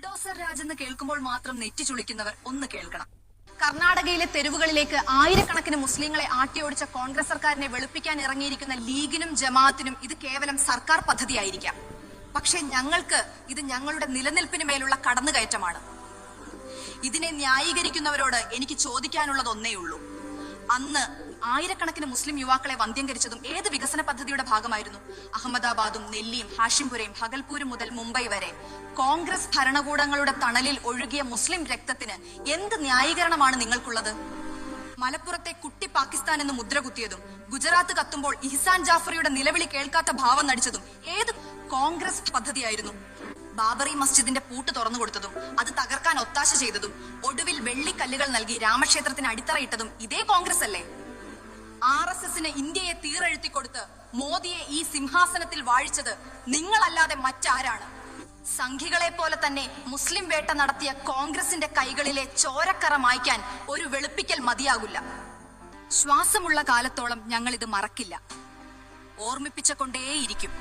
Bulldozer Raj എന്ന് കേൾക്കുമ്പോൾ മാത്രം നെറ്റി ചുളിക്കുന്നവർ ഒന്ന് കേൾക്കണം. കർണാടകയിലെ തെരുവുകളിലേക്ക് ആയിരക്കണക്കിന് മുസ്ലിങ്ങളെ ആട്ടിയോടിച്ച കോൺഗ്രസ് സർക്കാരിനെ വെളുപ്പിക്കാൻ ഇറങ്ങിയിരിക്കുന്ന ലീഗിനും ജമാഅത്തിനും ഇത് കേവലം സർക്കാർ പദ്ധതിയായിരിക്കാം. പക്ഷെ ഞങ്ങൾക്ക് ഇത് ഞങ്ങളുടെ നിലനിൽപ്പിന് മേലുള്ള കടന്നുകയറ്റമാണ്. ഇതിനെ ന്യായീകരിക്കുന്നവരോട് എനിക്ക് ചോദിക്കാനുള്ളത് ഒന്നേയുള്ളൂ. അന്ന് ആയിരക്കണക്കിന് മുസ്ലിം യുവാക്കളെ വന്ധ്യംകരിച്ചതും ഏത് വികസന പദ്ധതിയുടെ ഭാഗമായിരുന്നു? അഹമ്മദാബാദും നെല്ലിയും ഹാഷിംപുരയും ഭഗൽപൂരും മുതൽ മുംബൈ വരെ കോൺഗ്രസ് ഭരണകൂടങ്ങളുടെ തണലിൽ ഒഴുകിയ മുസ്ലിം രക്തത്തിന് എന്ത് ന്യായീകരണമാണ് നിങ്ങൾക്കുള്ളത്? മലപ്പുറത്തെ കുട്ടി പാകിസ്ഥാൻ എന്ന് മുദ്ര കുത്തിയതും ഗുജറാത്ത് കത്തുമ്പോൾ ഇഹ്സാൻ ജാഫറിയുടെ നിലവിളി കേൾക്കാത്ത ഭാവം നടിച്ചതും ഏത് കോൺഗ്രസ് പദ്ധതിയായിരുന്നു? ബാബറി മസ്ജിദിന്റെ പൂട്ട് തുറന്നു കൊടുത്തതും അത് തകർക്കാൻ ഒത്താശ ചെയ്തതും ഒടുവിൽ വെള്ളിക്കല്ലുകൾ നൽകി രാമക്ഷേത്രത്തിന് അടിത്തറയിട്ടതും ഇതേ കോൺഗ്രസ് അല്ലേ? RSSന് ഇന്ത്യയെ തീറെഴുത്തിക്കൊടുത്ത് മോദിയെ ഈ സിംഹാസനത്തിൽ വാഴിച്ചത് നിങ്ങളല്ലാതെ മറ്റാരാണ്? സംഘികളെ പോലെ തന്നെ മുസ്ലിം വേട്ട നടത്തിയ കോൺഗ്രസിന്റെ കൈകളിലെ ചോരക്കറ മായ്ക്കാൻ ഒരു വെളുപ്പിക്കൽ മതിയാകില്ല. ശ്വാസമുള്ള കാലത്തോളം ഞങ്ങൾ ഇത് മറക്കില്ല, ഓർമ്മിപ്പിച്ചുകൊണ്ടേയിരിക്കും.